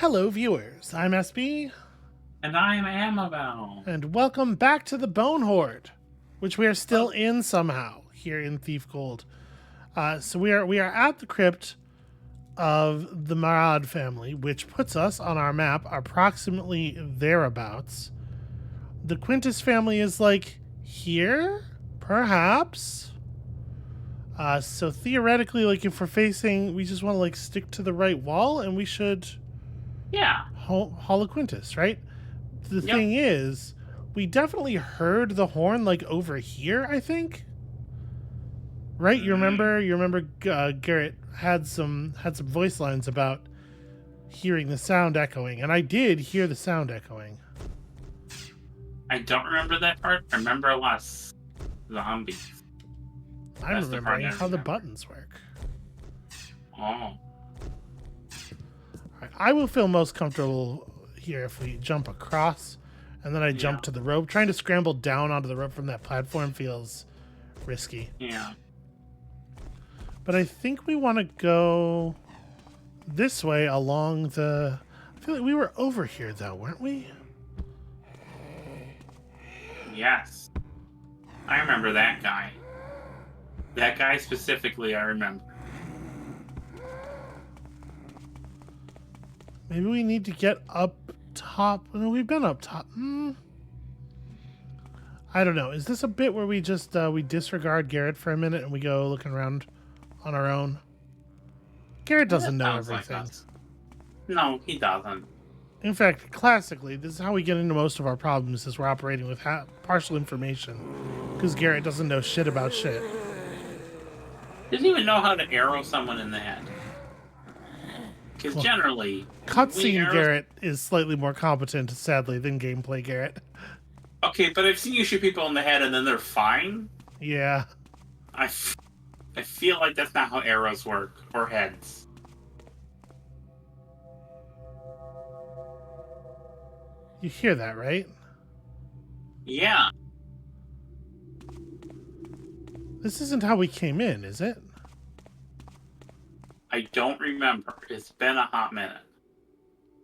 Hello, viewers. I'm SB, And I'm Amabel. and welcome back to the Bone Horde, which we are still Well, in somehow here in Thief Gold. So we are at the crypt of the Marad family, which puts us on our map approximately thereabouts. The Quintus family is like here, perhaps. So theoretically, like if we're facing, we just want to like stick to the right wall, and we should yeah. Hall of Quintus, right? The Yep. thing is, we definitely heard the horn like over here. I think, right? You Mm, remember? Garrett had some voice lines about hearing the sound echoing, and I did hear the sound echoing. I don't remember that part. I remember a lot of zombies. I'm That's the part remembering I how the remember. buttons work. Oh, All right, I will feel most comfortable here if we jump across, and then I jump yeah. to the rope. Trying to scramble down onto the rope from that platform feels risky. Yeah. But I think we want to go this way along the. I feel like we were over here though, weren't we? Yes. I remember that guy. That guy specifically, I remember. Maybe we need to get up top. No, we've been up top. I don't know. Is this a bit where we just we disregard Garrett for a minute and we go looking around on our own? Garrett That doesn't know sounds like everything. us. No, he doesn't. In fact, classically, this is how we get into most of our problems: is we're operating with partial information, because Garrett doesn't know shit about shit. Didn't even know how to arrow someone in the head. Because Well, generally, we cutscene arrow. Garrett is slightly more competent, sadly, than gameplay Garrett. Okay, but I've seen you shoot people in the head and then they're fine. Yeah, I, f- I feel like that's not how arrows work or heads. you hear that, right? Yeah, This isn't how we came in, is it? I don't remember. It's been a hot minute.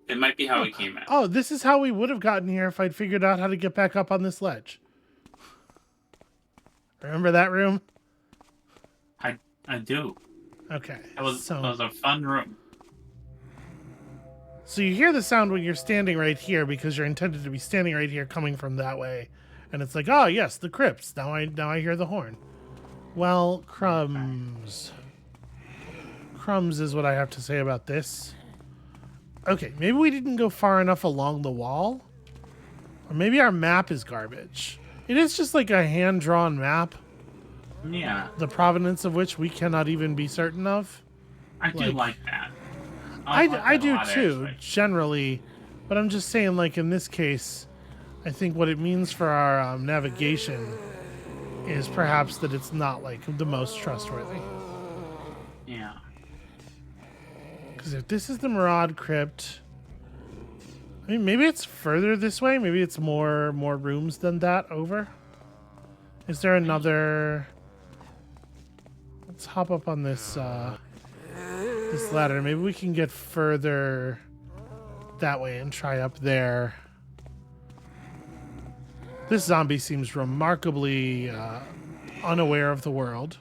It might be how Oh, we came in. oh, this is how we would have gotten here if I'd figured out how to get back up on this ledge. Remember that room? I do. Okay, It was a fun room. so you hear the sound when you're standing right here because you're intended to be standing right here, coming from that way, and it's like, oh yes, the crypts. Now I hear the horn. Well, Okay. crumbs. Crumbs is what I have to say about this. Okay, maybe we didn't go far enough along the wall. Or maybe our map is garbage. It is just like a hand-drawn map, Yeah, the provenance of which we cannot even be certain of. I do Like, like that. I like I that a do lot, too, actually. generally. But I'm just saying, like, in this case, I think what it means for our navigation is perhaps that it's not, like, the most trustworthy. Yeah. Because if this is the Marad Crypt, I mean, maybe it's further this way. Maybe it's more rooms than that over. Is there I, another? Let's hop up on this ladder. Maybe we can get further that way and try up there. This zombie seems remarkably unaware of the world,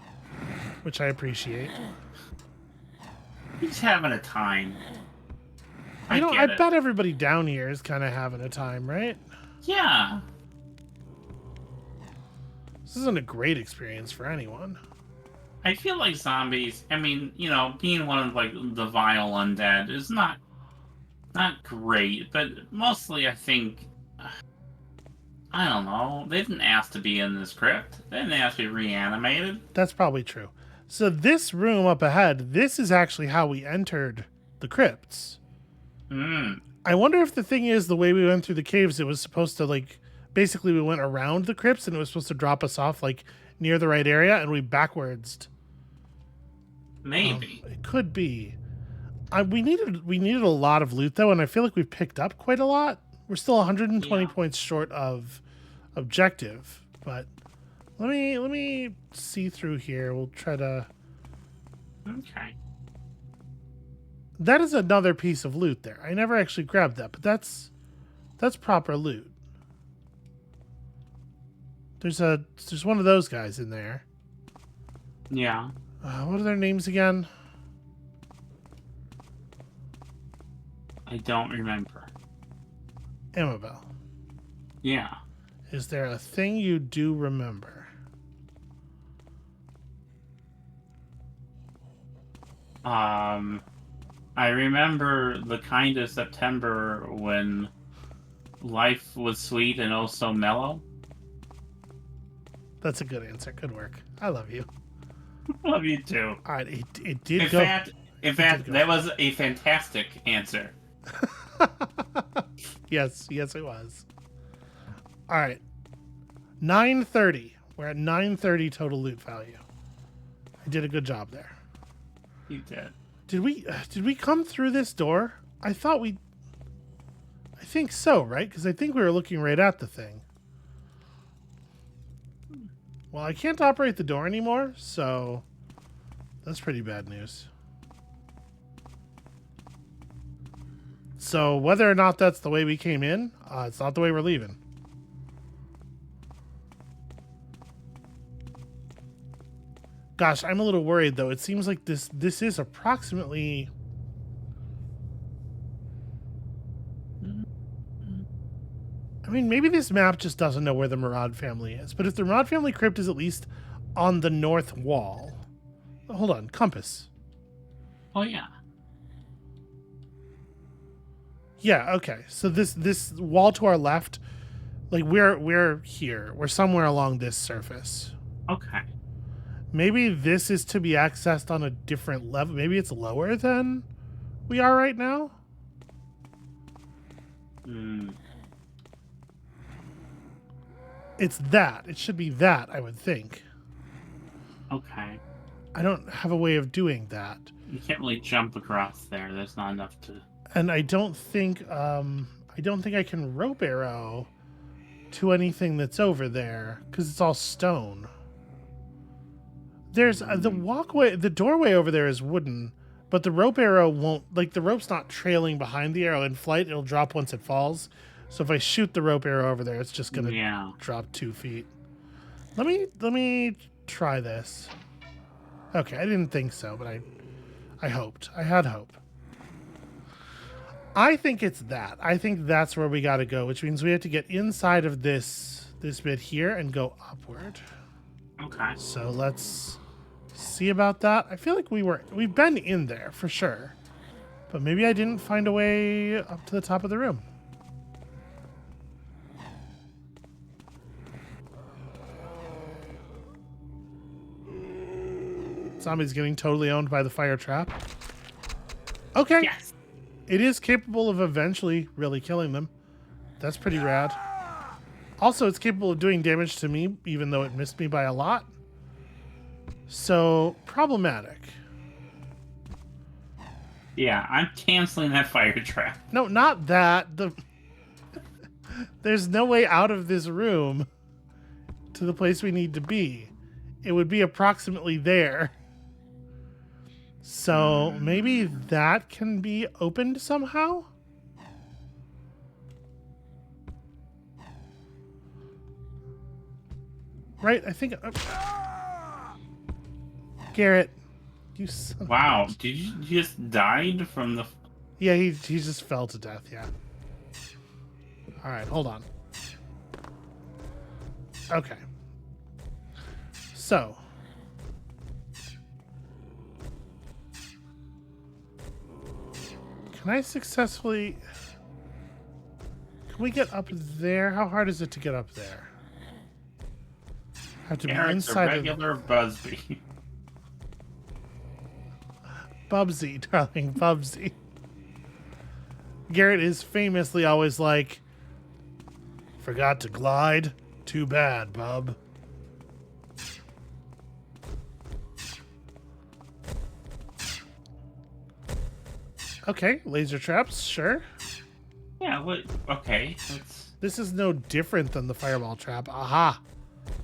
which I appreciate. he's having a time. I You know, I get it. bet everybody down here is kind of having a time, right? Yeah. This isn't a great experience for anyone. I feel like zombies, I mean, being one of like the vile undead is not great, but mostly I think I don't know. They didn't ask to be in this crypt. They didn't ask to be reanimated. That's probably true. So this room up ahead, this is actually how we entered the crypts. Hmm. I wonder if the thing is the way we went through the caves, it was supposed to like basically we went around the crypts and it was supposed to drop us off like near the right area and we backwards. Maybe. It could be. We needed a lot of loot though, and I feel like we've picked up quite a lot. We're still 120 Yeah. points short of objective, but let me see through here. We'll try to. Okay. That is another piece of loot there. I never actually grabbed that, but that's proper loot. There's one of those guys in there. Yeah. What are their names again? I don't remember. Amabel. Yeah. Is there a thing you do remember? I remember the kind of September when life was sweet and oh so mellow. That's a good answer. Good work. I love you. Love you too. All right, it did In go. fact, that was a fantastic answer. Yes, it was. All right, 930. We're at 930 total loot value. I did a good job there. You did. Did we come through this door? I think so, right? Because I think we were looking right at the thing. Well, I can't operate the door anymore, so that's pretty bad news. So whether or not that's the way we came in, it's not the way we're leaving. Gosh, I'm a little worried though. It seems like this is approximately. I mean, maybe this map just doesn't know where the Murad family is. But if the Murad family crypt is at least on the north wall. Hold on, compass. Oh yeah. Yeah, okay. So this wall to our left, like we're here. We're somewhere along this surface. Okay. Maybe this is to be accessed on a different level. Maybe it's lower than we are right now. It's that. It should be that, I would think. Okay. I don't have a way of doing that. You can't really jump across there. There's not enough to. And I don't think I can rope arrow to anything that's over there because it's all stone. There's the walkway, the doorway over there is wooden, but the rope arrow won't, like the rope's not trailing behind the arrow in flight. It'll drop once it falls. So if I shoot the rope arrow over there, it's just gonna drop 2 feet. Let me try this. Okay, I didn't think so, but I hoped. I had hope. I think it's that. I think that's where we gotta go, which means we have to get inside of this bit here and go upward. Okay. So let's see about that. I feel like we've been in there for sure, but maybe I didn't find a way up to the top of the room. Zombie's getting totally owned by the fire trap. Okay. Yes. It is capable of eventually really killing them. That's pretty rad. Also, it's capable of doing damage to me, even though it missed me by a lot. So, problematic. Yeah, I'm canceling that fire trap. No, not that. There's no way out of this room to the place we need to be. It would be approximately there. So, maybe that can be opened somehow? Right, I think... Garrett, you son. Wow, did you just died from the... Yeah, he just fell to death, yeah. Alright, hold on. Okay. So... Can I successfully... Can we get up there? How hard is it to get up there? Have to be inside a regular Busby. Bubsy, darling, Bubsy. Garrett is famously always like, forgot to glide? Too bad, bub. Okay, laser traps, sure. Yeah, what? Okay. This is no different than the fireball trap. Aha.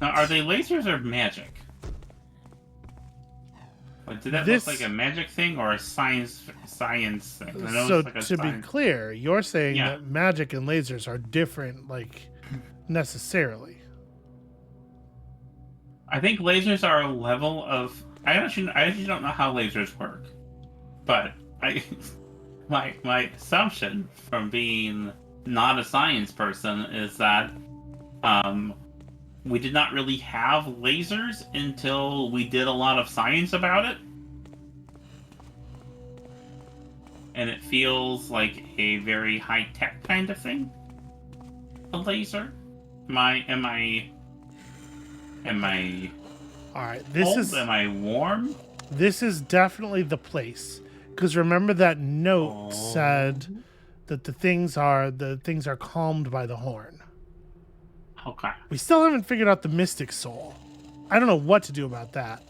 Now, are they lasers or magic? Like, did that look like This a magic thing or a science thing? I know so it's like a to be science. clear, you're saying Yeah, that magic and lasers are different, like necessarily. I think lasers are a level of. I actually don't know how lasers work, but I my assumption from being not a science person is that um we did not really have lasers until we did a lot of science about it, and it feels like a very high tech kind of thing. A laser. Am I All right, cold? Am I warm? this is definitely the place. Because remember that note Oh, said that the things are calmed by the horn. okay. We still haven't figured out the mystic soul. I don't know what to do about that.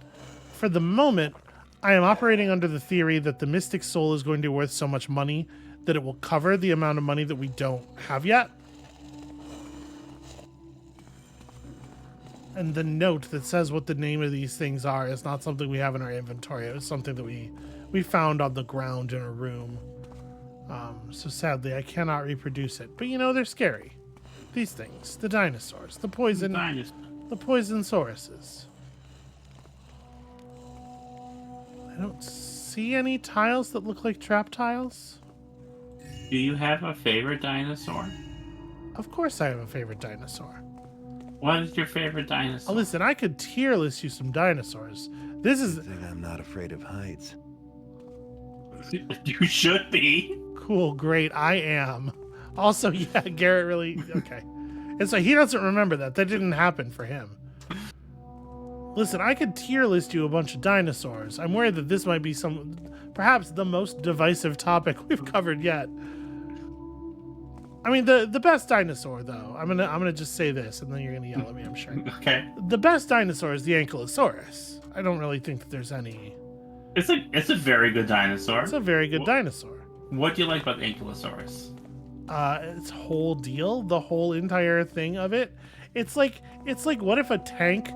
For the moment, I am operating under the theory that the mystic soul is going to be worth so much money that it will cover the amount of money that we don't have yet. And the note that says what the name of these things are is not something we have in our inventory. It was something that we found on the ground in a room. So sadly, I cannot reproduce it. But you know, they're scary. These things, the dinosaurs, Dinosaur. the poison sauruses. I don't see any tiles that look like trap tiles. Do you have a favorite dinosaur? Of course, I have a favorite dinosaur. What is your favorite Oh, dinosaur? listen, I could tier list you some dinosaurs. This is Good thing I'm not afraid of heights. You should be. cool, great. I am. Also, yeah, Garrett really okay. And so he doesn't remember that. That didn't happen for him. Listen, I could tier list you a bunch of dinosaurs. I'm worried that this might be perhaps the most divisive topic we've covered yet. I mean, the best dinosaur though. I'm gonna just say this, and then you're gonna yell at me, I'm sure. Okay. The best dinosaur is the Ankylosaurus. I don't really think that there's any. It's a very good dinosaur. It's a very good dinosaur. What do you like about the Ankylosaurus? Its whole deal, the whole entire thing of it. It's like what if a tank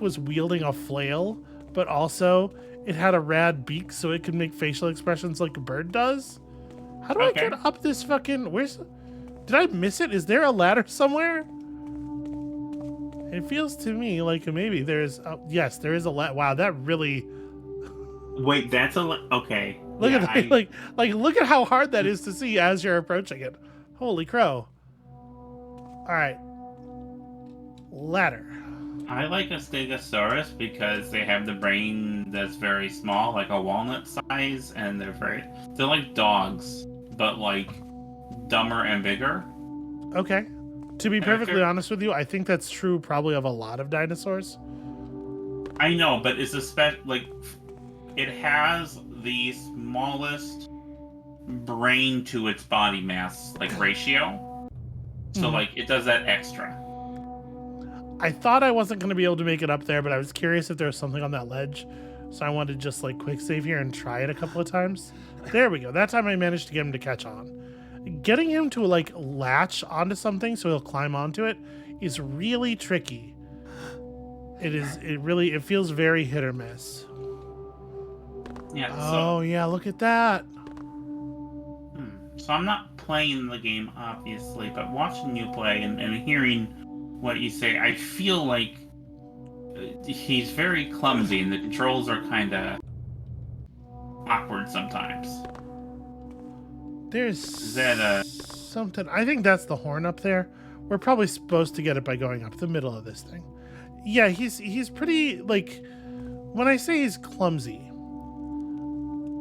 was wielding a flail, but also it had a rad beak so it could make facial expressions like a bird does? How do I Okay. get up this fucking did I miss it? Is there a ladder somewhere? It feels to me like maybe there's yes, there is a ladder. Wow, that really Wait, that's okay. look Yeah, at that, like look at how hard that is to see as you're approaching it. Holy crow. All right. Ladder. I like a Stegosaurus because they have the brain that's very small, like a walnut size, and they're like dogs, but like dumber and bigger. Okay. To be And perfectly honest with you, I think that's true probably of a lot of dinosaurs. I know, but it's like it has the smallest brain to its body mass like ratio. So Mhm. like it does that extra. I thought I wasn't going to be able to make it up there, but I was curious if there was something on that ledge. So I wanted to just like quick save here and try it a couple of times. There we go. That time I managed to get him to catch on. Getting him to like latch onto something so he'll climb onto it is really tricky. It feels very hit or miss. Yeah. Oh yeah, look at that. So I'm not playing the game obviously, but watching you play and hearing what you say, I feel like he's very clumsy and the controls are kind of awkward sometimes. There's Is that something. I think that's the horn up there. We're probably supposed to get it by going up the middle of this thing. Yeah, he's pretty like. When I say he's clumsy,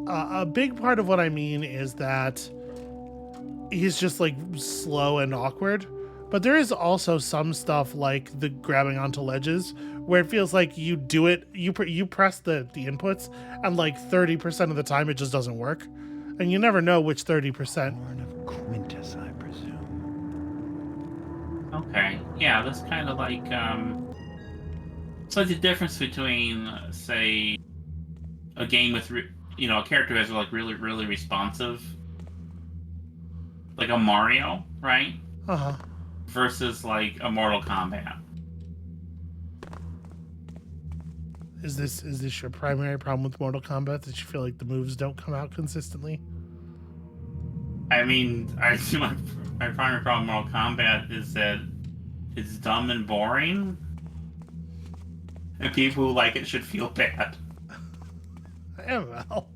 a big part of what I mean is that he's just like slow and awkward. But there is also some stuff like the grabbing onto ledges where it feels like you do it, you press the inputs, and like 30% of the time it just doesn't work, and you never know which 30%. Horn of Quintus, I presume. okay? Yeah, that's kind of like it's like the difference between say a game with a character who's like really responsive, like a Mario, right? Uh huh. Versus like a Mortal Kombat. Is this your primary problem with Mortal Kombat, that you feel like the moves don't come out consistently? I mean, I see my primary problem with Mortal Kombat is that it's dumb and boring, and people who like it should feel bad. Well,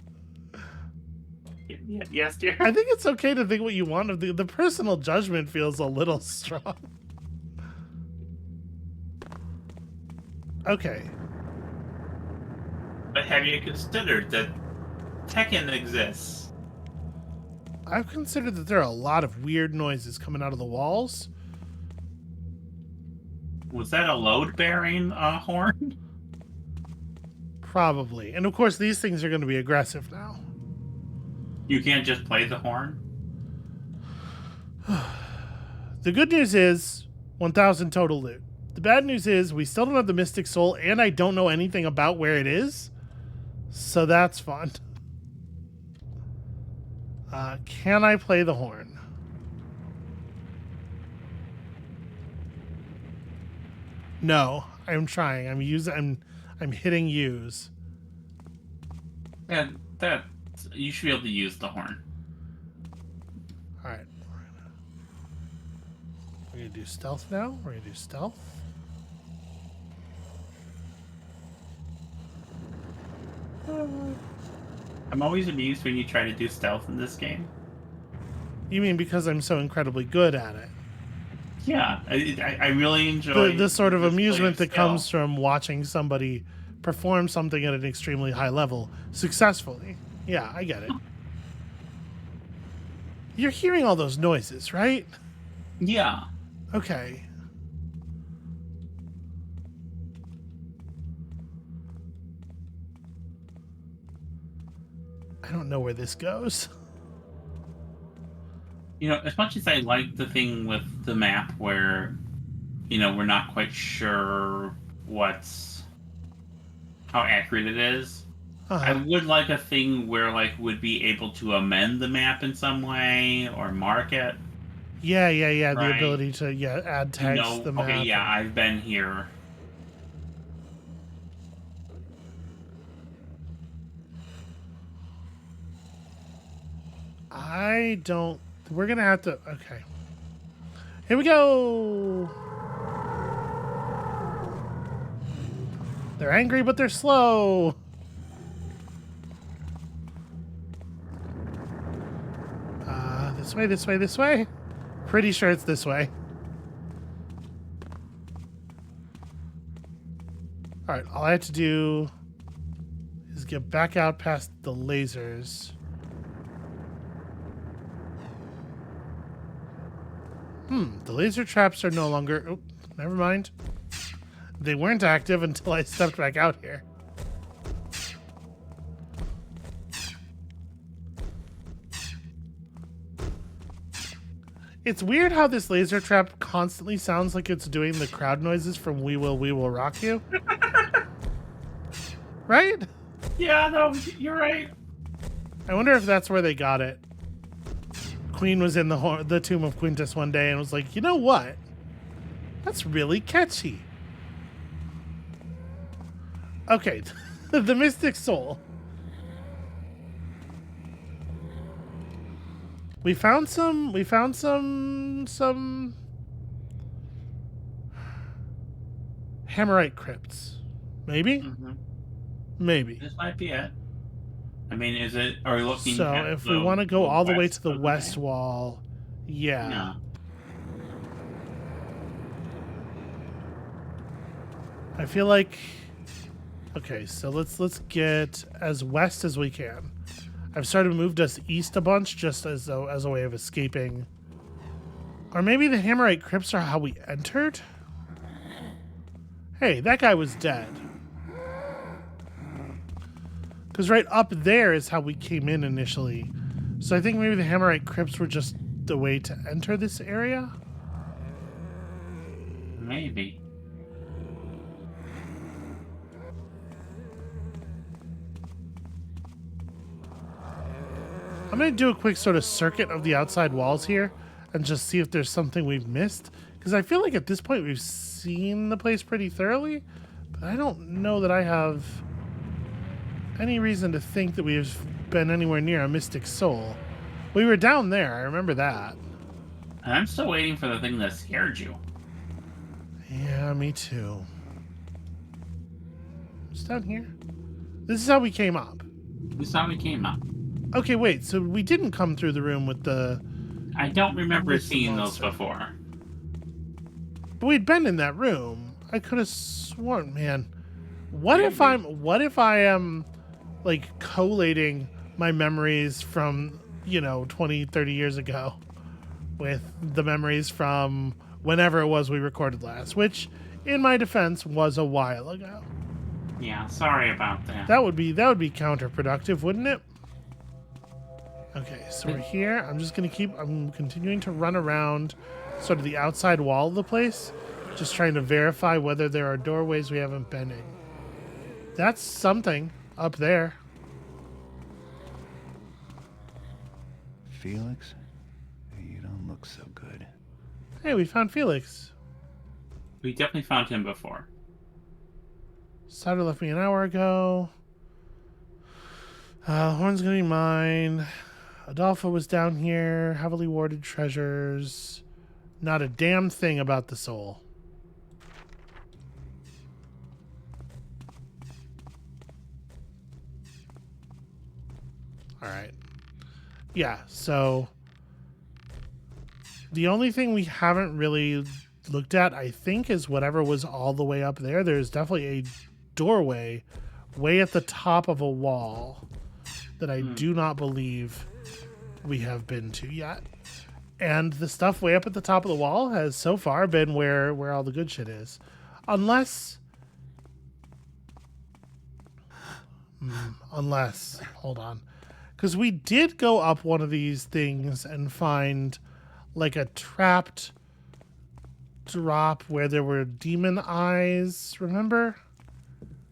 Yes, dear. I think it's okay to think what you want of the personal judgment feels a little strong. Okay. But have you considered that Tekken exists? I've considered that there are a lot of weird noises coming out of the walls. Was that a load-bearing horn? Probably. And of course, these things are going to be aggressive now. You can't just play the horn? The good news is 1,000 total loot. The bad news is we still don't have the Mystic Soul, and I don't know anything about where it is. So that's fun. Can I play the horn? No, I'm trying. I'm hitting use. Yeah, you should be able to use the horn. All right. We're gonna do stealth now. We're gonna do stealth. I'm always amused when you try to do stealth in this game. You mean because I'm so incredibly good at it? Yeah, I really enjoy The sort of this amusement play that of comes stealth. from watching somebody perform something at an extremely high level successfully. Yeah, I get it. You're hearing all those noises, right? Yeah. Okay. I don't know where this goes. You know, as much as I like the thing with the map where, you know, we're not quite sure how accurate it is, I Uh-huh. would like a thing where, like, would be able to amend the map in some way or mark it. Yeah. The Right. ability to add You tags know, to the map. okay, yeah, I've been here. I don't. We're gonna have to. Okay. Here we go. They're angry, but they're slow. This way. Pretty sure it's this way. All right. All I have to do is get back out past the lasers. The laser traps are no longer... Oh, never mind. They weren't active until I stepped back out here. It's weird how this laser trap constantly sounds like it's doing the crowd noises from We Will Rock You. Right? Yeah, no, you're right. I wonder if that's where they got it. Queen was in the Tomb of Quintus one day and was like, you know what? That's really catchy. Okay, the Mystic Soul. We found some Hammerite crypts. Maybe? Mm-hmm. Maybe. This might be it. I mean, are we looking So at if we want to go all the way to the of west map? wall, yeah. Yeah. I feel like okay, so let's get as west as we can. I've started to move us east a bunch just as a way of escaping. Or maybe the Hammerite crypts are how we entered? Hey, that guy was dead. Because right up there is how we came in initially. So I think maybe the Hammerite crypts were just the way to enter this area? Maybe. I'm going to do a quick sort of circuit of the outside walls here and just see if there's something we've missed. Because I feel like at this point we've seen the place pretty thoroughly, But I don't know that I have any reason to think that we've been anywhere near a mystic soul. We were down there, I remember that. And I'm still waiting for the thing that scared you. Yeah, me too. It's down here. This is how we came up. This is how we came up. Okay, wait, so we didn't come through the room with the... I don't remember with the seeing those monster. before. But we'd been in that room. I could have sworn, man. What if I am like collating my memories from, 20, 30 years ago with the memories from whenever it was we recorded last, which in my defense was a while ago. Yeah, sorry about that. That would be counterproductive, wouldn't it? Okay, so we're here. I'm continuing to run around sort of the outside wall of the place, just trying to verify whether there are doorways we haven't been in. That's something up there. Felix? You don't look so good. Hey, we found Felix. We definitely found him before. Cider left me an hour ago. Horn's gonna be mine. Adolfo was down here. Heavily warded treasures. Not a damn thing about the soul. Alright. Yeah, so the only thing we haven't really looked at, I think, is whatever was all the way up there. There's definitely a doorway way at the top of a wall that I do not believe we have been to yet. And the stuff way up at the top of the wall has so far been where all the good shit is. Unless, hold on. Because we did go up one of these things and find like a trapped drop where there were demon eyes, remember?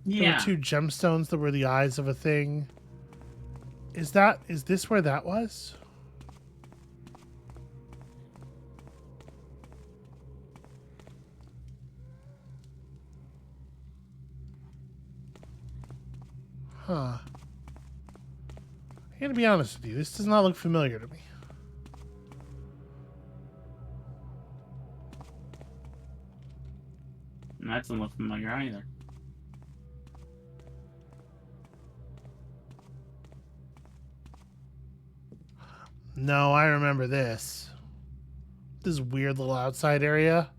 There Yeah. were 2 gemstones that were the eyes of a thing. Is this where that was? Huh. I gotta be honest with you, this does not look familiar to me. That doesn't look familiar either. No, I remember this. This weird little outside area.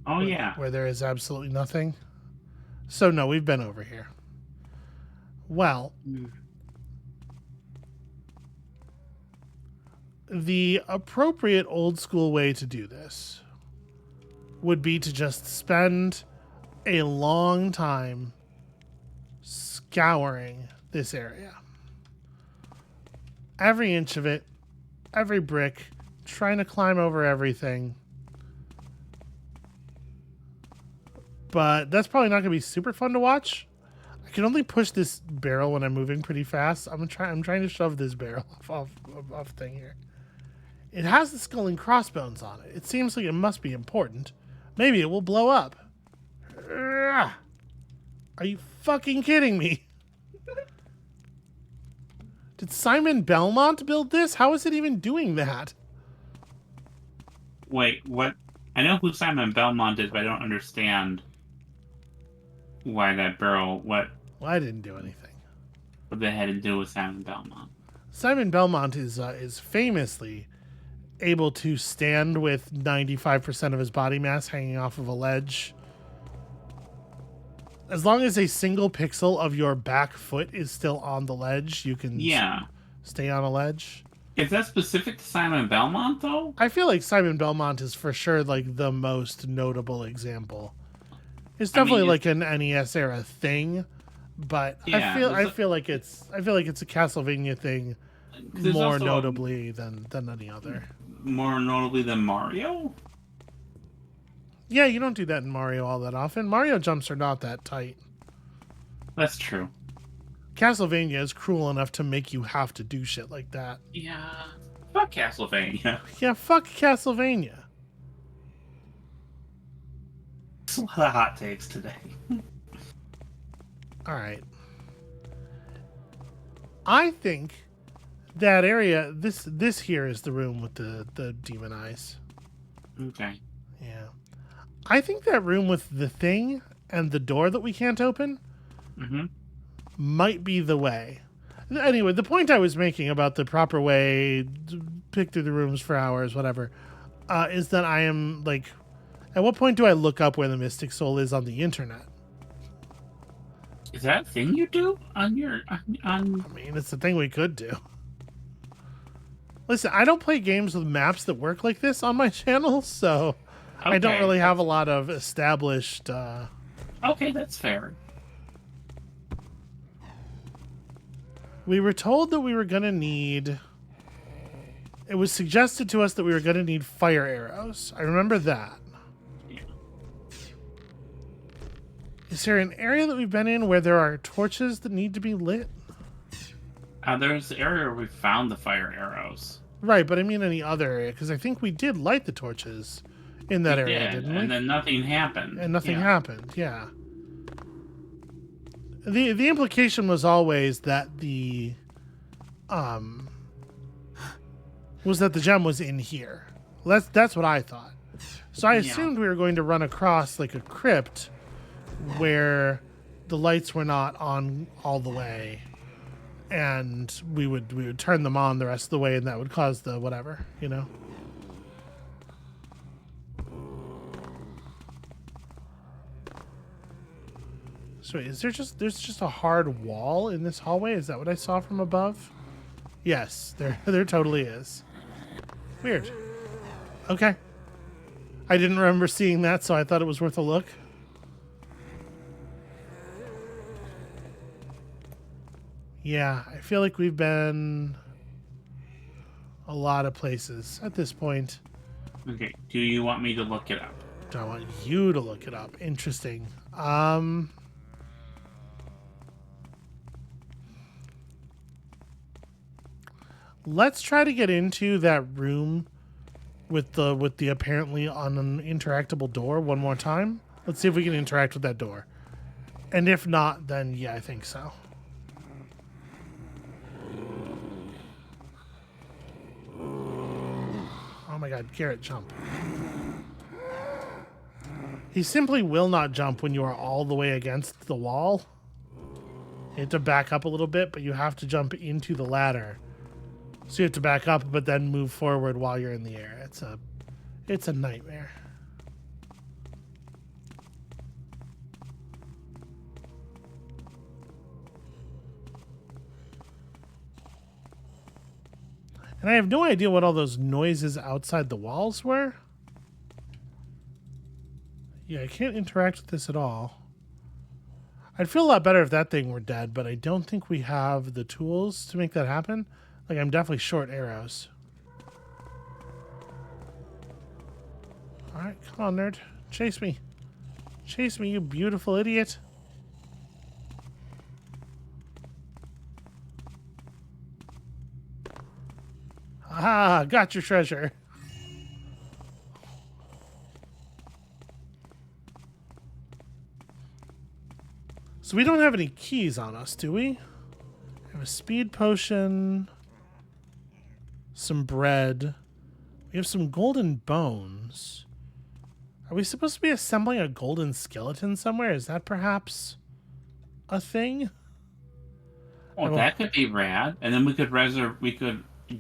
Oh, yeah. Where there is absolutely nothing. So, no, we've been over here. Well, the appropriate old school way to do this would be to just spend a long time scouring this area. Every inch of it, every brick, trying to climb over everything. But that's probably not going to be super fun to watch. I can only push this barrel when I'm moving pretty fast. I'm trying to shove this barrel off thing here. It has the skull and crossbones on it. It seems like it must be important. Maybe it will blow up. Are you fucking kidding me? Did Simon Belmont build this? How is it even doing that? Wait, what? I know who Simon Belmont is, but I don't understand why that barrel. What Well, I didn't do anything. they had to do with Simon Belmont. Simon Belmont is famously able to stand with 95% of his body mass hanging off of a ledge. As long as a single pixel of your back foot is still on the ledge, you can stay on a ledge. Is that specific to Simon Belmont, though? I feel like Simon Belmont is for sure like the most notable It's definitely like an NES era thing, but Yeah, I feel like it's a Castlevania thing more notably than any other. More notably than Mario? Yeah, you don't do that in Mario all that often. Mario jumps are not that tight. That's true. Castlevania is cruel enough to make you have to do shit like that. Yeah. Fuck Castlevania. Yeah, fuck Castlevania. It's a lot of hot takes today. All right. I think that area, this here is the room with the demon eyes. Okay. Yeah. I think that room with the thing and the door that we can't open Mm-hmm. might be the way. Anyway, the point I was making about the proper way, pick through the rooms for hours, whatever, is that I am like, at what point do I look up where the Mystic Soul is on the internet? Is that a thing you do on your on? I mean, it's the thing we could do. Listen, I don't play games with maps that work like this on my channel, so I don't Okay. really have a lot of established. Okay, that's fair. We were told that we were going to need. It was suggested to us that we were going to need fire arrows. I remember that. Yeah. Is there an area that we've been in where there are torches that need to be lit? There's the area where we found the fire arrows. Right, but I mean any other area, because I think we did light the torches in that area, Yeah, didn't we? and then nothing happened. And nothing Yeah. happened, yeah. The implication was always that the gem was in here. That's what I thought. So I Yeah. assumed we were going to run across like a crypt where the lights were not on all the way, and we would turn them on the rest of the way, and that would cause the whatever, you know. So wait, there's just a hard wall in this hallway? Is that what I saw from above? Yes, there totally is. Weird. Okay. I didn't remember seeing that, so I thought it was worth a look. Yeah, I feel like we've been a lot of places at this point. Okay. Do you want me to look it up? I want you to look it up. Interesting. Let's try to get into that room with the apparently uninteractable door one more time. Let's see if we can interact with that door. And if not, then yeah, I think so. Oh my god, Garrett, jump. He simply will not jump when you are all the way against the wall. You have to back up a little bit, but you have to jump into the ladder. So you have to back up, but then move forward while you're in the air. It's a nightmare. And I have no idea what all those noises outside the walls were. Yeah, I can't interact with this at all. I'd feel a lot better if that thing were dead, but I don't think we have the tools to make that happen. Like, I'm definitely short arrows. Alright, come on, nerd. Chase me. Chase me, you beautiful idiot. Ah, got your treasure. So we don't have any keys on us, do we? We have a speed potion, some bread. We have some golden bones. Are we supposed to be assembling a golden skeleton somewhere? Is that perhaps a thing? Oh, that could be rad. And then we could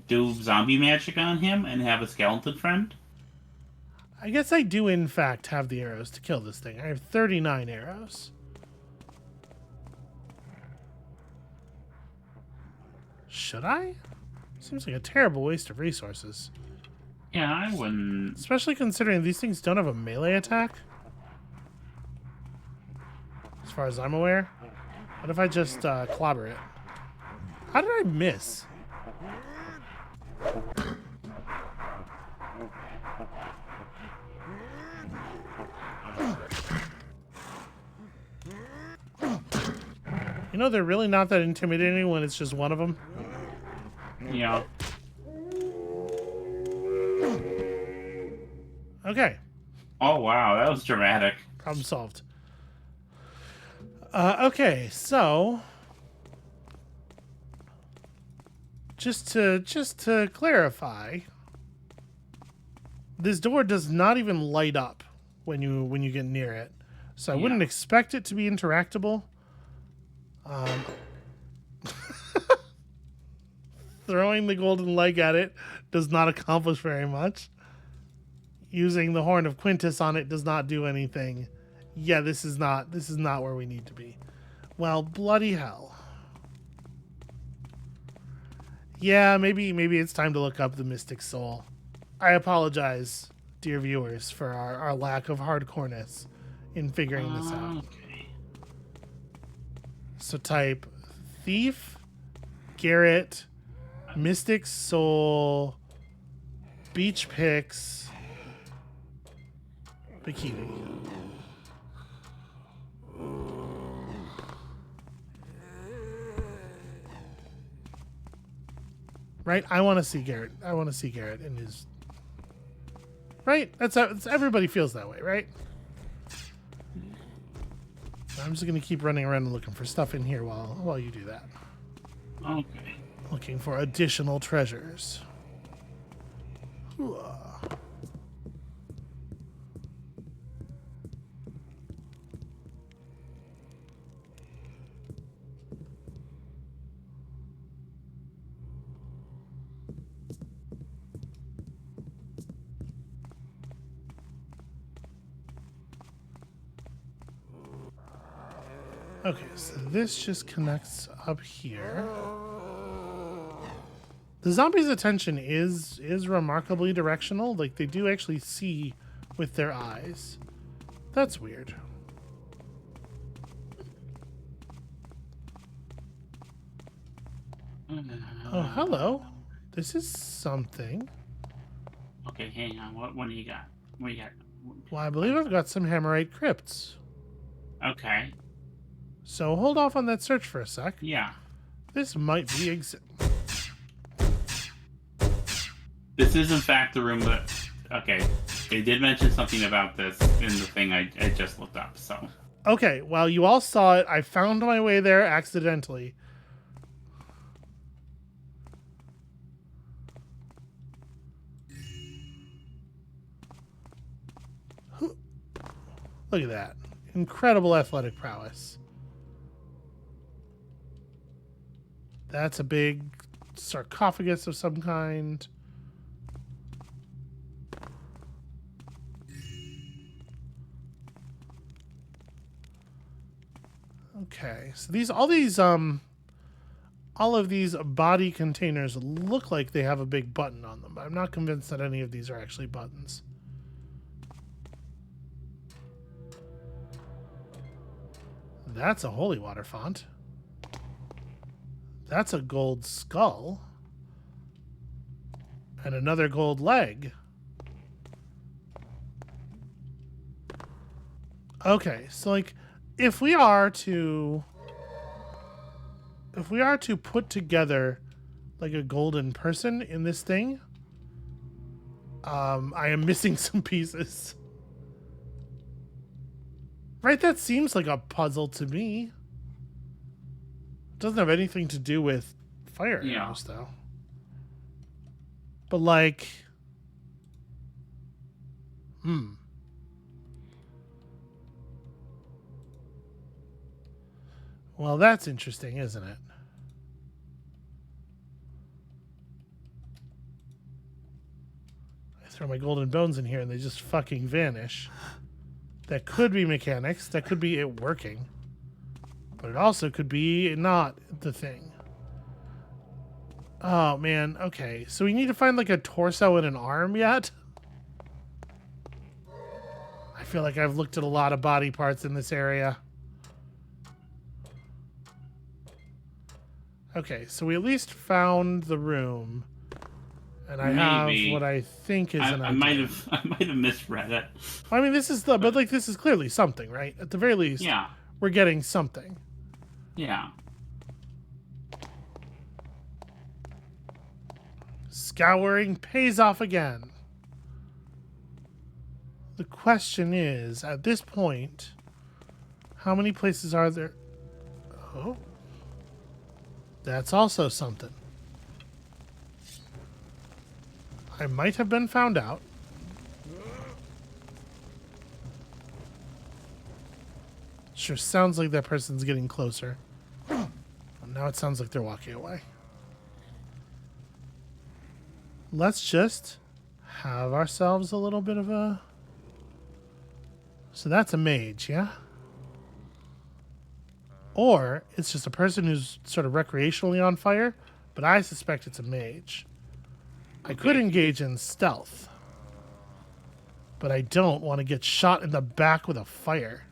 do zombie magic on him and have a skeleton friend. I guess I do, in fact, have the arrows to kill this thing. I have 39 arrows. Should I? Seems like a terrible waste of resources. Yeah, I wouldn't. Especially considering these things don't have a melee attack. As far as I'm aware. What if I just clobber it? How did I miss? You know, they're really not that intimidating when it's just one of them. Yeah. Okay. Oh wow, that was dramatic. Problem solved. Okay, so just to clarify, this door does not even light up when you get near it, so I wouldn't expect it to be interactable. Throwing the golden leg at it does not accomplish very much. Using the horn of Quintus on it does not do anything. Yeah, this is not where we need to be. Well, bloody hell. Yeah, maybe it's time to look up the Mystic Soul. I apologize, dear viewers, for our lack of hardcoreness in figuring this out. Okay. So type Thief, Garrett, Mystic Soul, Beach Picks, Bikini. Right? I want to see Garrett. I want to see Garrett in his... Right? That's everybody feels that way, right? I'm just going to keep running around and looking for stuff in here while you do that. Okay. Looking for additional treasures. Hooah. Okay, so this just connects up here. The zombies' attention is remarkably directional. Like, they do actually see with their eyes. That's weird. Oh, hello. This is something. Okay, hang on. What do you got? What do you got? Well, I believe I've got some Hammerite crypts. Okay. So hold off on that search for a sec. Yeah. This might be This is in fact the room that... Okay. They did mention something about this in the thing I just looked up, so... Okay, well, you all saw it. I found my way there accidentally. Look at that. Incredible athletic prowess. That's a big sarcophagus of some kind. Okay, so all of these body containers look like they have a big button on them, but I'm not convinced that any of these are actually buttons. That's a holy water font. That's a gold skull. And another gold leg. Okay, so like if we are to put together like a golden person in this thing, I am missing some pieces. Right, that seems like a puzzle to me. It doesn't have anything to do with fire arrows, though. But like, well, that's interesting, isn't it? I throw my golden bones in here and they just fucking vanish. That could be mechanics. That could be it working. But it also could be not the thing. Oh, man. Okay. So we need to find like a torso and an arm yet? I feel like I've looked at a lot of body parts in this area. Okay. So we at least found the room. And I have what I think is an idea. I might have misread it. I mean, this is this is clearly something, right? At the very least, we're getting something. Yeah. Scouring pays off again. The question is, at this point, how many places are there? Oh. That's also something. I might have been found out. Sure sounds like that person's getting closer. Now it sounds like they're walking away. Let's just have ourselves a little bit of a... So that's a mage, yeah? Or it's just a person who's sort of recreationally on fire, but I suspect it's a mage. I could engage in stealth, but I don't want to get shot in the back with a fire.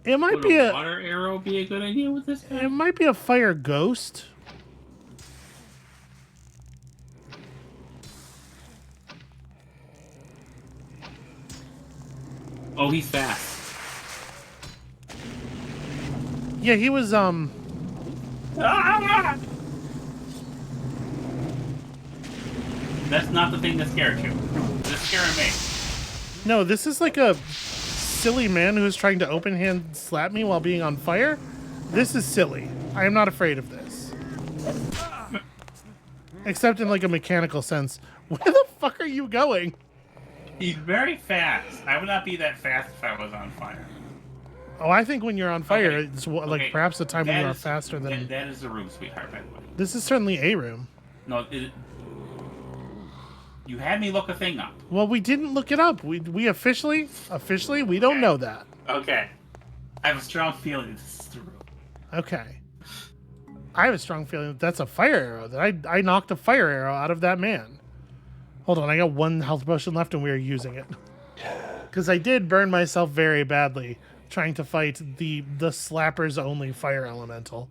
It might Would be a a water arrow be a good idea with this guy? it might be a fire ghost. Oh, he's fast. Yeah, he was Ah! That's not the thing that scared you. It's scaring me. no, this is like a silly man who's trying to open hand slap me while being on fire. This is silly. I am not afraid of this. Except in like a mechanical sense. Where the fuck are you going? He's very fast. I would not be that fast if I was on fire. Oh, I think when you're on fire, Okay. it's like Okay, perhaps a time when that you are is- faster than... that is the room, sweetheart, by the way. This is certainly a room. No, you had me look a thing up. Well, we didn't look it up. We officially, we don't know that. Okay. I have a strong feeling this is the room. Okay. I have a strong feeling that that's a fire arrow. That I knocked a fire arrow out of that man. Hold on, I got one health potion left and we are using it. Because I did burn myself very badly trying to fight the slappers only fire elemental.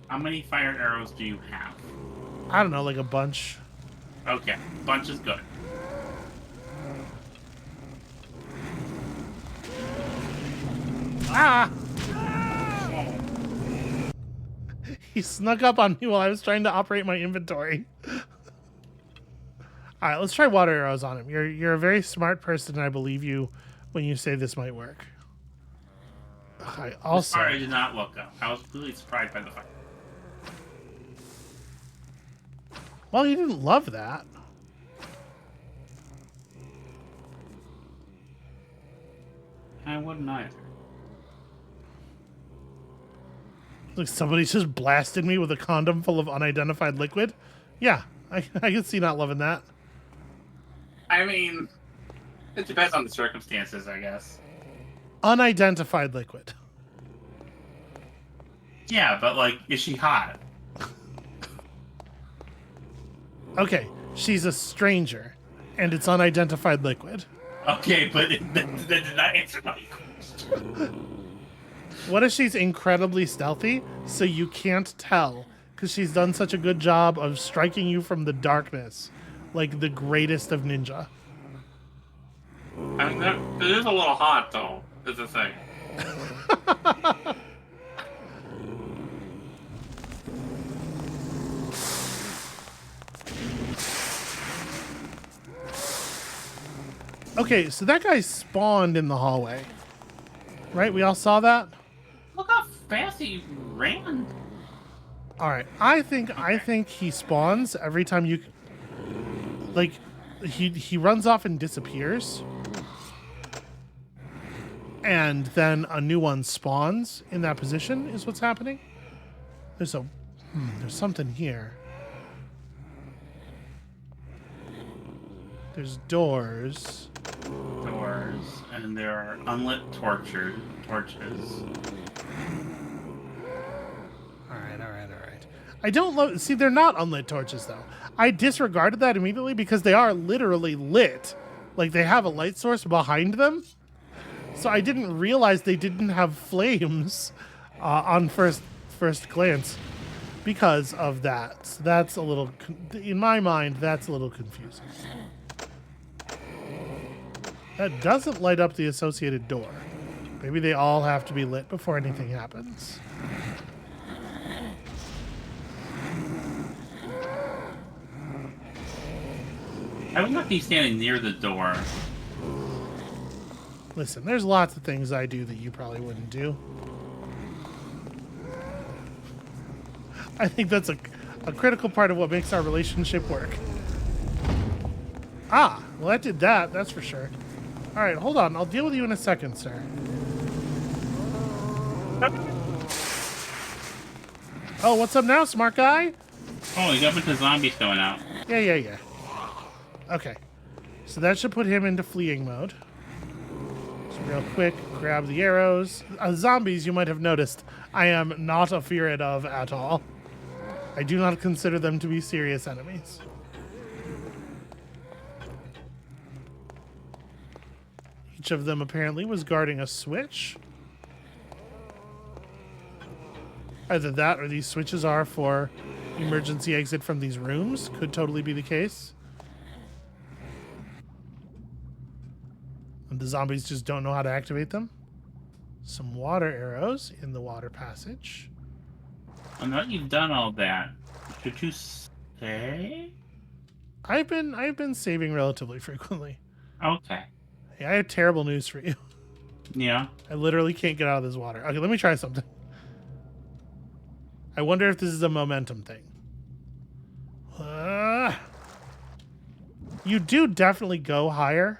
How many fire arrows do you have? I don't know, like a bunch. Okay, bunch is good. Ah! He snuck up on me while I was trying to operate my inventory. All right, let's try water arrows on him. You're a very smart person, and I believe you when you say this might work. I also... Sorry, I did not look up. I was really surprised by the fire. Well, you didn't love that. I wouldn't either. Like somebody just blasted me with a condom full of unidentified liquid. Yeah, I can see not loving that. I mean, it depends on the circumstances, I guess. Unidentified liquid. Yeah, but like, is she hot? Okay, she's a stranger, and it's unidentified liquid. Okay, but that did not answer my question. What if she's incredibly stealthy, so you can't tell, because she's done such a good job of striking you from the darkness, like the greatest of ninja? I mean, it is a little hot, though, is the thing. Okay, so that guy spawned in the hallway. Right? We all saw that? Look how fast he ran. All right. I think he spawns every time you like he runs off and disappears. And then a new one spawns in that position is what's happening. There's something here. There's doors. Doors, and there are unlit torches. All right. I don't love... See, they're not unlit torches, though. I disregarded that immediately because they are literally lit. Like, they have a light source behind them. So I didn't realize they didn't have flames on first glance because of that. So that's a little... In my mind, that's a little confusing. That doesn't light up the associated door. Maybe they all have to be lit before anything happens. I would not be standing near the door. Listen, there's lots of things I do that you probably wouldn't do. I think that's a critical part of what makes our relationship work. Ah, well that did that, that's for sure. Alright, hold on. I'll deal with you in a second, sir. Oh, what's up now, smart guy? Oh, you got a bunch of zombies going out. Yeah. Okay. So that should put him into fleeing mode. So real quick, grab the arrows. Zombies, you might have noticed, I am not afraid of at all. I do not consider them to be serious enemies. Each of them apparently was guarding a switch. Either that or these switches are for emergency exit from these rooms. Could totally be the case. And the zombies just don't know how to activate them. Some water arrows in the water passage. And now that you've done all that, should you stay? I've been saving relatively frequently. Okay. Hey, I have terrible news for you. Yeah. I literally can't get out of this water. Okay, let me try something. I wonder if this is a momentum thing. You do definitely go higher.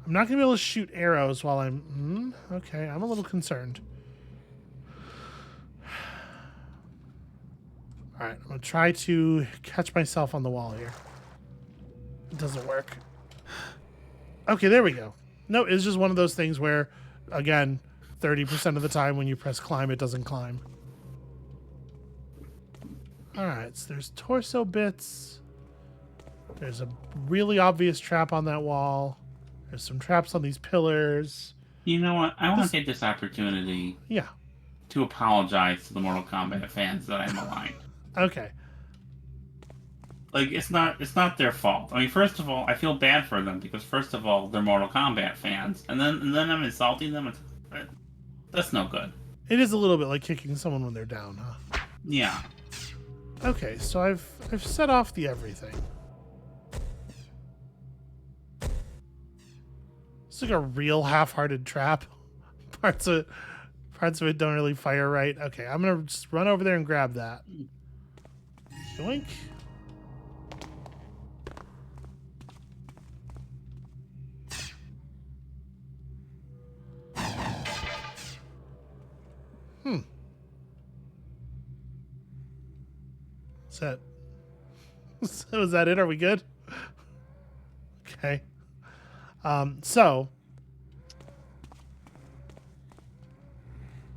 I'm not going to be able to shoot arrows while I'm... okay, I'm a little concerned. Alright, I'm going to try to catch myself on the wall here. It doesn't work. Okay, there we go. No, it's just one of those things where, again, 30% of the time when you press climb, it doesn't climb. Alright, so there's torso bits. There's a really obvious trap on that wall. There's some traps on these pillars. You know what? I want to take this opportunity Yeah. to apologize to the Mortal Kombat fans that I maligned. Okay. Like, it's not their fault. I mean, first of all, I feel bad for them because first of all, they're Mortal Kombat fans, and then I'm insulting them. That's no good. It is a little bit like kicking someone when they're down, huh? Yeah. Okay, so I've set off the everything. It's like a real half-hearted trap. Parts of it don't really fire right. Okay, I'm gonna just run over there and grab that. Yoink. So is that it? Are we good? Okay. So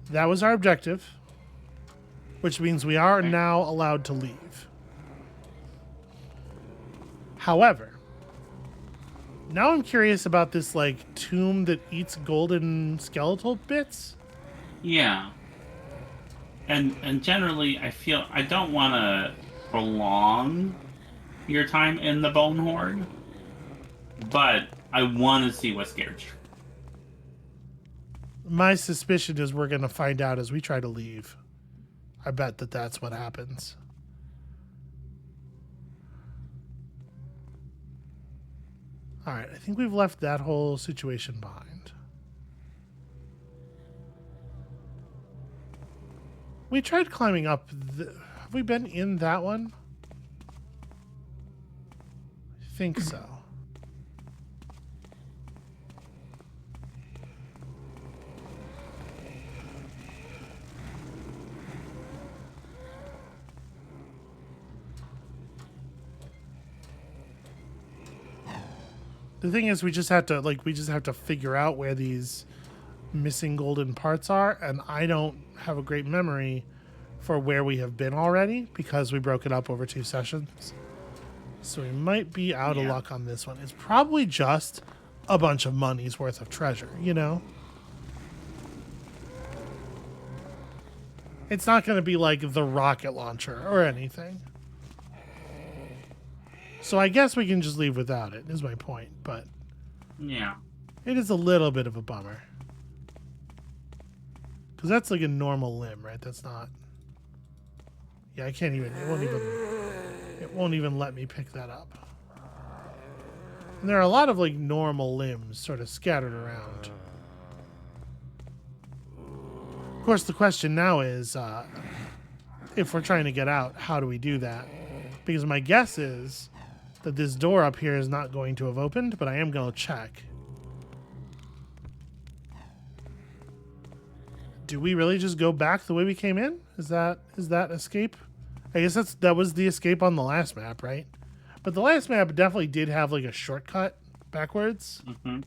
that was our objective, which means we are now allowed to leave. However, now I'm curious about this like tomb that eats golden skeletal bits. Yeah. And generally, I feel I don't want to prolong your time in the Bone Horde, but I want to see what scares you. My suspicion is we're going to find out as we try to leave. I bet that that's what happens. All right, I think we've left that whole situation behind. We tried climbing up. Have we been in that one? I think so. The thing is, we just have to figure out where these missing golden parts are, and I don't have a great memory for where we have been already because we broke it up over 2 sessions. So we might be out of luck on this one. It's probably just a bunch of money's worth of treasure, you know? It's not going to be like the rocket launcher or anything. So I guess we can just leave without it, is my point. But Yeah. it is a little bit of a bummer. Because that's like a normal limb, right? That's not... Yeah, I can't even. It won't even let me pick that up. And there are a lot of like normal limbs sort of scattered around. Of course, the question now is, if we're trying to get out, how do we do that? Because my guess is that this door up here is not going to have opened, but I am going to check. Do we really just go back the way we came in? Is that escape? I guess that was the escape on the last map, right? But the last map definitely did have like a shortcut backwards. Mm-hmm.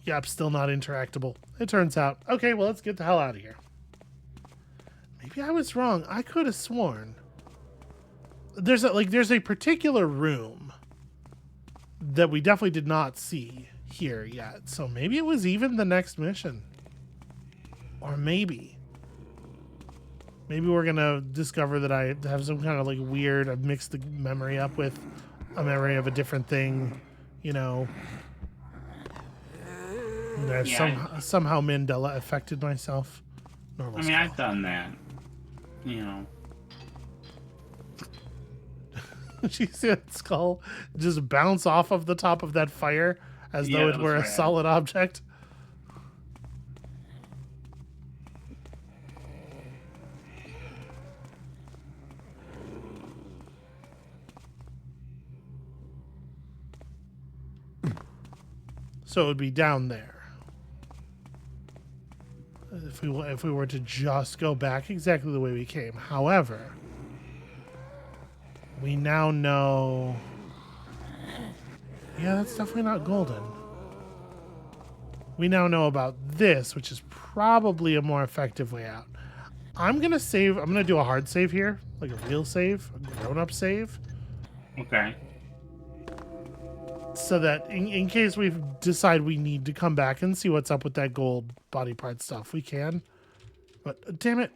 Yep, still not interactable. It turns out. Okay, well, let's get the hell out of here. Maybe I was wrong. I could have sworn there's a particular room that we definitely did not see here yet. So maybe it was even the next mission. Or maybe we're gonna discover that I have some kind of like weird, I've mixed the memory up with a memory of a different thing, you know. That somehow Mandela affected myself. Normal. I mean, I've done that. You know. She see that skull just bounce off of the top of that fire as though it were a solid object. So it would be down there. If we were to just go back exactly the way we came. However, we now know... Yeah, that's definitely not golden. We now know about this, which is probably a more effective way out. I'm going to save... I'm going to do a hard save here. Like a real save. A grown-up save. Okay. So that in case we decide we need to come back and see what's up with that gold body part stuff, we can. But damn it.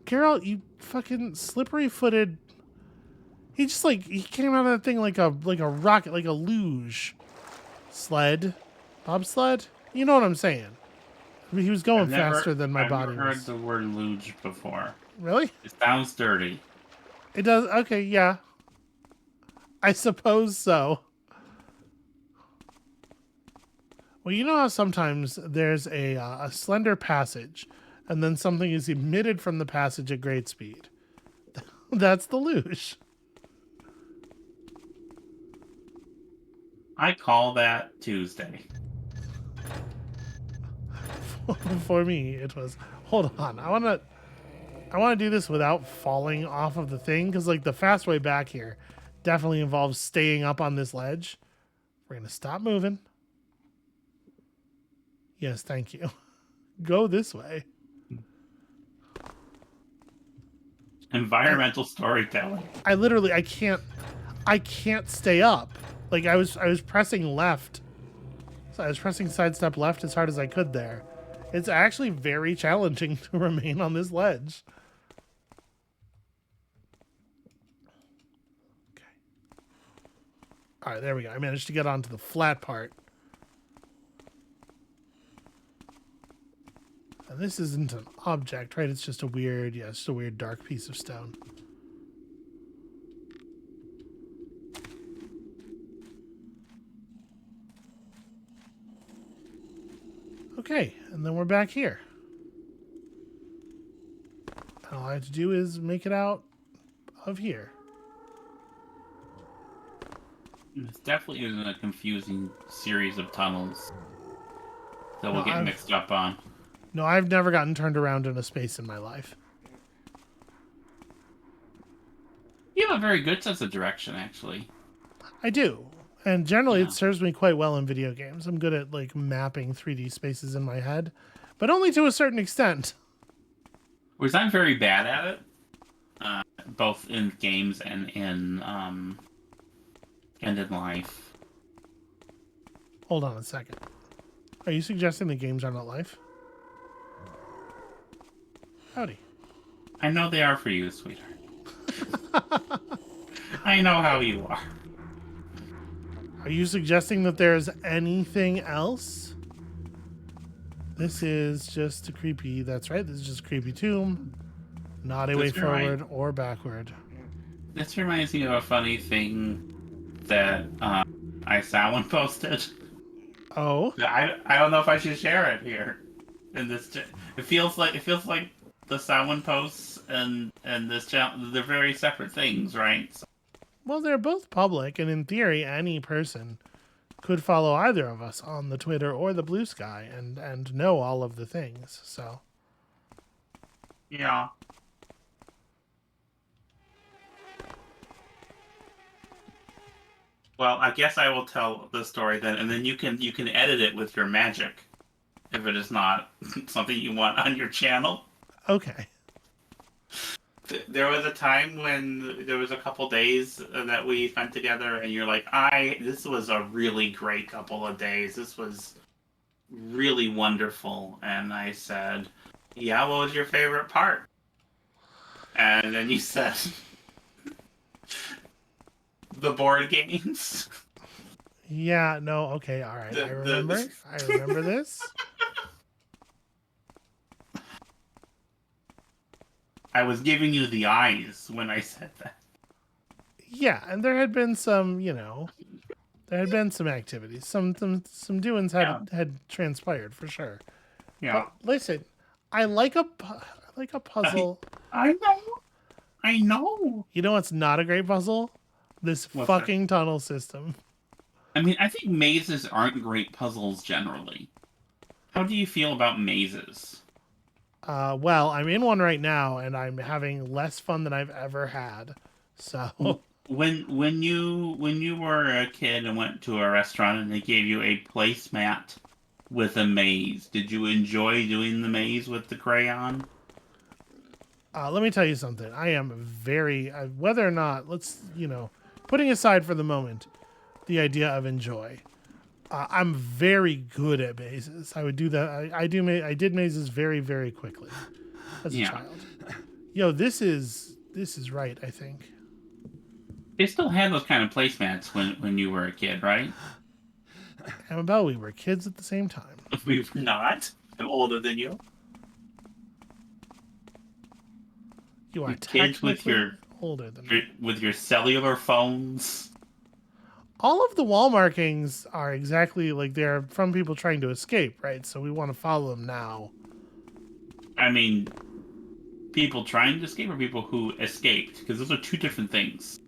Carol, you fucking slippery-footed... He just he came out of that thing like a rocket, like a luge sled, bobsled. You know what I'm saying? I mean, he was going faster than my body. I've never heard the word luge before. Really? It sounds dirty. It does. Okay, yeah. I suppose so. Well, you know how sometimes there's a slender passage, and then something is emitted from the passage at great speed. That's the luge. I call that Tuesday. For me, it was. Hold on, I want to do this without falling off of the thing, because the fast way back here definitely involves staying up on this ledge. We're gonna stop moving. Yes, thank you. Go this way. Environmental storytelling. I can't stay up. I was pressing left. So I was pressing sidestep left as hard as I could there. It's actually very challenging to remain on this ledge. Okay. All right, there we go. I managed to get onto the flat part. And this isn't an object, right? It's just a weird, it's just a weird dark piece of stone. Okay, and then we're back here. All I have to do is make it out of here. It's definitely isn't a confusing series of tunnels that we'll get mixed up on. No, I've never gotten turned around in a space in my life. You have a very good sense of direction, actually. I do. And generally it serves me quite well in video games. I'm good at mapping 3D spaces in my head, but only to a certain extent. Whereas I'm very bad at it, both in games and in life. Hold on a second. Are you suggesting the games are not life? Howdy. I know they are for you, sweetheart. I know how you are. Are you suggesting that there's anything else? This is just a creepy. That's right. This is just a creepy tomb. Not a way forward or backward. This reminds me of a funny thing that I saw one posted. Oh, I don't know if I should share it here. In this, it feels like the Samhain posts and this channel, they're very separate things, right? So, well, they're both public, and in theory, any person could follow either of us on the Twitter or the Blue Sky and know all of the things. So, yeah. Well, I guess I will tell the story then, and then you can edit it with your magic, if it is not something you want on your channel. okay. There was a time when there was a couple days that we spent together, and you're like, this was a really great couple of days. This was really wonderful. And I said, yeah, what was your favorite part? And then you said, the board games. Yeah, no, okay, all right. I remember this. I was giving you the eyes when I said that. Yeah, and there had been some, there had been some activities. Some doings had transpired for sure. Yeah. But listen, I like a puzzle. I know. You know what's not a great puzzle? This What's fucking tunnel system. I mean, I think mazes aren't great puzzles generally. How do you feel about mazes? Well, I'm in one right now, and I'm having less fun than I've ever had. So When you were a kid and went to a restaurant and they gave you a placemat with a maze, did you enjoy doing the maze with the crayon? let me tell you something. I am very whether or not putting aside for the moment the idea of enjoy. I'm very good at mazes. I would do that. I did mazes very, very quickly as a child. Yo, this is right, I think. They still had those kind of placemats when you were a kid, right? Amabel, we were kids at the same time. We were not. I'm older than you. You are Kids with your older than me. with your cellular phones. All of the wall markings are exactly like they're from people trying to escape, right? So we want to follow them now. I mean, people trying to escape or people who escaped? Because those are two different things.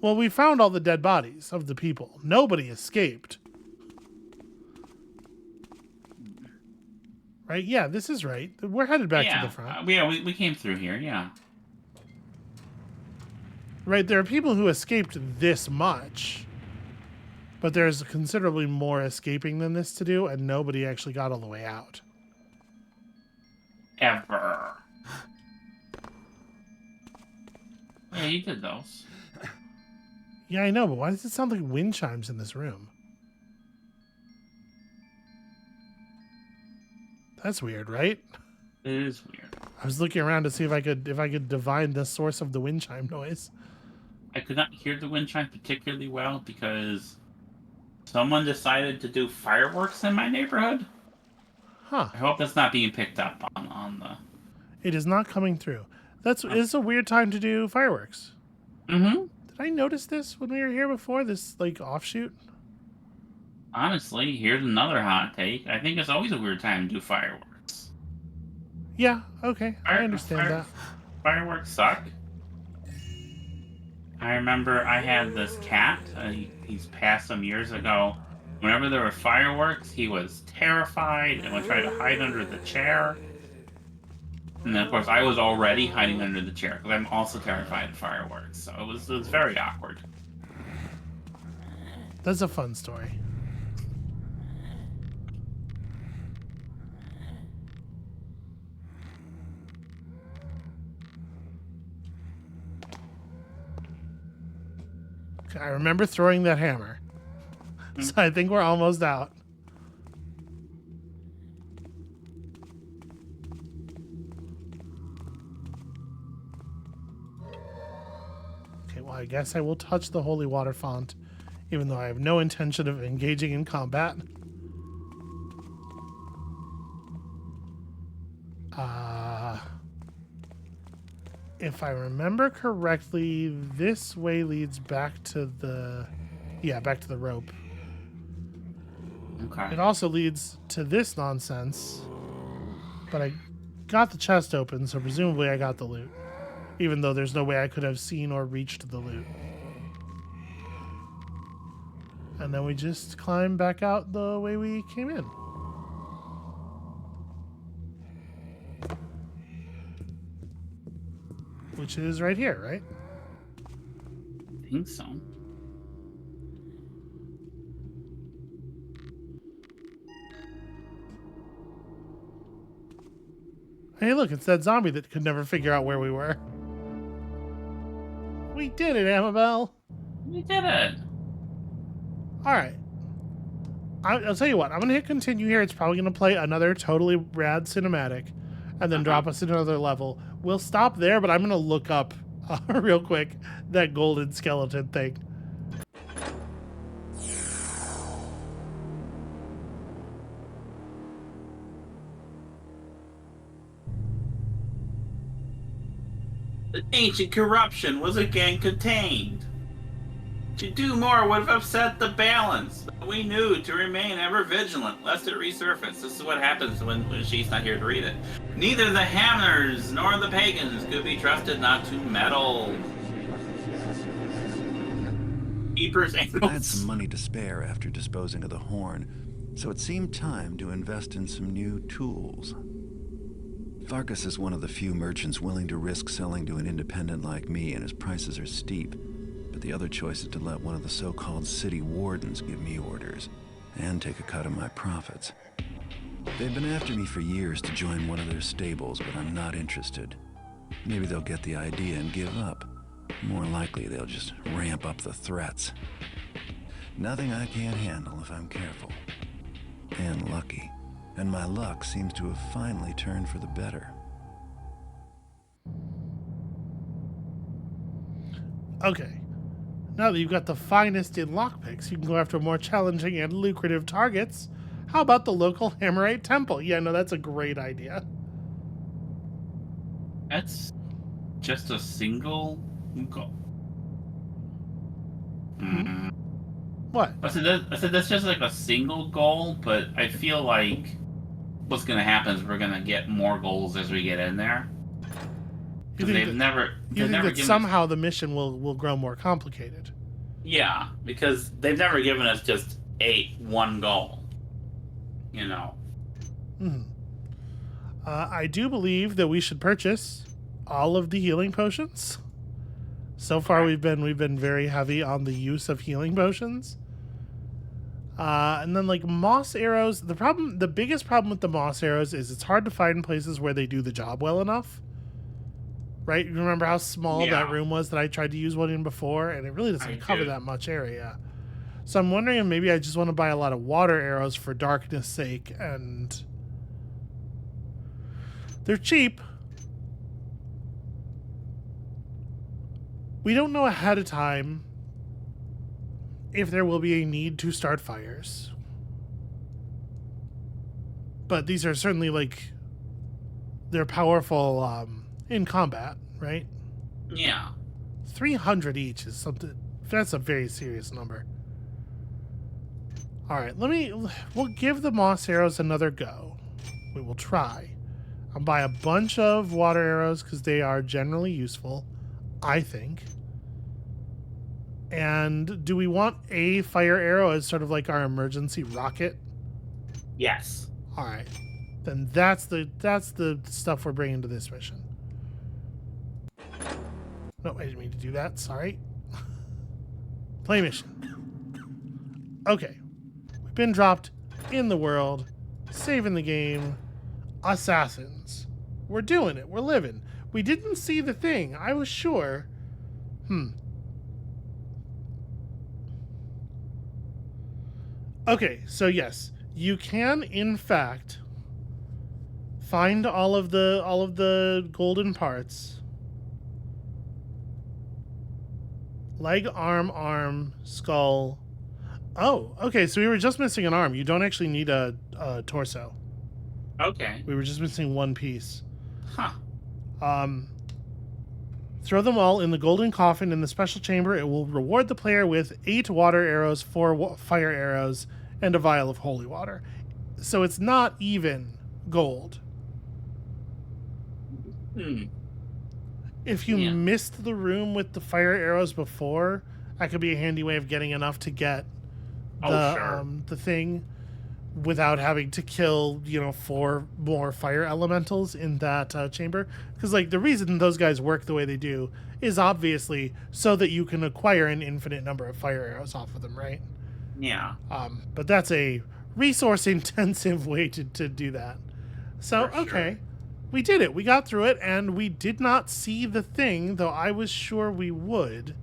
Well, we found all the dead bodies of the people. Nobody escaped. Right? Yeah, this is right. We're headed back to the front. We came through here, yeah. Right, there are people who escaped this much, but there's considerably more escaping than this to do, and nobody actually got all the way out. Ever. Yeah, you did those. Yeah, I know, but why does it sound like wind chimes in this room? That's weird, right? It is weird. I was looking around to see if I could divine the source of the wind chime noise. I could not hear the wind chime particularly well because someone decided to do fireworks in my neighborhood. Huh. I hope that's not being picked up on the... It is not coming through. It's a weird time to do fireworks. Mm-hmm. Did I notice this when we were here before? This, offshoot? Honestly, here's another hot take. I think it's always a weird time to do fireworks. Yeah, okay. I understand that. Fireworks suck. I remember I had this cat. He's passed some years ago. Whenever there were fireworks, he was terrified and would try to hide under the chair. And then, of course, I was already hiding under the chair because I'm also terrified of fireworks. So it was very awkward. That's a fun story. I remember throwing that hammer. So I think we're almost out. Okay, well, I guess I will touch the holy water font even though I have no intention of engaging in combat. If I remember correctly, this way leads back to the... Yeah, back to the rope. Okay. It also leads to this nonsense, but I got the chest open, so presumably I got the loot, even though there's no way I could have seen or reached the loot. And then we just climb back out the way we came in. Which is right here, right? I think so. Hey, look, it's that zombie that could never figure out where we were. We did it, Amabel. We did it. All right. I'll tell you what. I'm going to hit continue here. It's probably going to play another totally rad cinematic and then drop us into another level. We'll stop there, but I'm going to look up real quick that golden skeleton thing. The ancient corruption was again contained. To do more would have upset the balance. We knew to remain ever vigilant, lest it resurface. This is what happens when she's not here to read it. Neither the Hamners nor the pagans could be trusted not to meddle. Keepers I had angels. some money to spare after disposing of the horn, so it seemed time to invest in some new tools. Farkas is one of the few merchants willing to risk selling to an independent like me, and his prices are steep. But the other choice is to let one of the so-called city wardens give me orders and take a cut of my profits. They've been after me for years to join one of their stables, but I'm not interested. Maybe they'll get the idea and give up. More likely, they'll just ramp up the threats. Nothing I can't handle if I'm careful. And lucky. And my luck seems to have finally turned for the better. Okay. Now that you've got the finest in lockpicks, you can go after more challenging and lucrative targets. How about the local Hammerite temple? Yeah, no, that's a great idea. That's just a single goal. Mm. What? I said that's just like a single goal, but I feel like what's going to happen is we're going to get more goals as we get in there. You Because think that somehow the mission will grow more complicated? Yeah, because they've never given us just one goal. You know. I do believe that we should purchase all of the healing potions. So far, we've been very heavy on the use of healing potions. And then like moss arrows, the biggest problem with the moss arrows is it's hard to find places where they do the job well enough. Right? You remember how small that room was that I tried to use one in before, and it really doesn't cover that much area. So I'm wondering if maybe I just want to buy a lot of water arrows for darkness sake, and they're cheap. We don't know ahead of time if there will be a need to start fires. But these are certainly like, they're powerful in combat, right? Yeah. 300 each is something, that's a very serious number. All right, we'll give the moss arrows another go. We will try. I'll buy a bunch of water arrows because they are generally useful, I think. And do we want a fire arrow as sort of like our emergency rocket? Yes. All right. Then that's the stuff we're bringing to this mission. No, I didn't mean to do that. Sorry. Play mission. Okay. We've been dropped in the world, saving the game. Assassins. We're doing it. We're living. We didn't see the thing. I was sure. Okay, so yes, you can in fact find all of the golden parts. Leg, arm, skull, Oh, okay. So we were just missing an arm. You don't actually need a torso. Okay. We were just missing one piece. Huh. Throw them all in the golden coffin in the special chamber. It will reward the player with 8 water arrows, 4 fire arrows, and a vial of holy water. So it's not even gold. If you missed the room with the fire arrows before, that could be a handy way of getting enough to get the thing without having to kill 4 more fire elementals in that chamber. Because like the reason those guys work the way they do is obviously so that you can acquire an infinite number of fire arrows off of them, right? Yeah. But that's a resource intensive way to do that. So okay, we did it. We got through it, and we did not see the thing, though I was sure we would.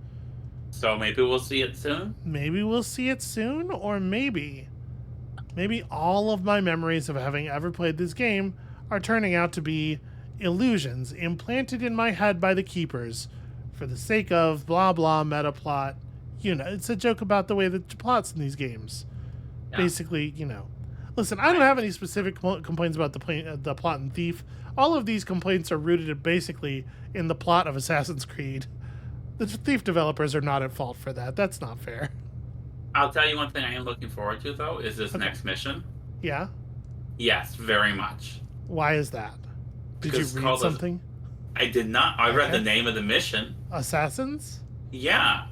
So maybe we'll see it soon? Maybe we'll see it soon, or maybe all of my memories of having ever played this game are turning out to be illusions implanted in my head by the keepers for the sake of blah blah meta plot. It's a joke about the way that plots in these games. Yeah. Basically, Listen, I don't have any specific complaints about the plot in Thief. All of these complaints are rooted basically in the plot of Assassin's Creed. The Thief developers are not at fault for that. That's not fair. I'll tell you one thing I am looking forward to, though, is this next mission. Yeah? Yes, very much. Why is that? Did you read something? I did not. I read the name of the mission. Assassins? Yeah.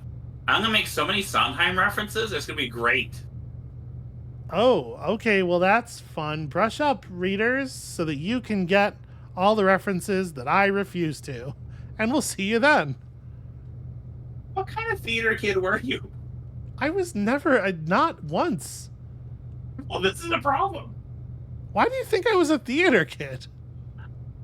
I'm going to make so many Sondheim references. It's going to be great. Oh, okay. Well, that's fun. Brush up, readers, so that you can get all the references that I refuse to. And we'll see you then. What kind of theater kid were you? I was never, not once. Well, this is a problem. Why do you think I was a theater kid?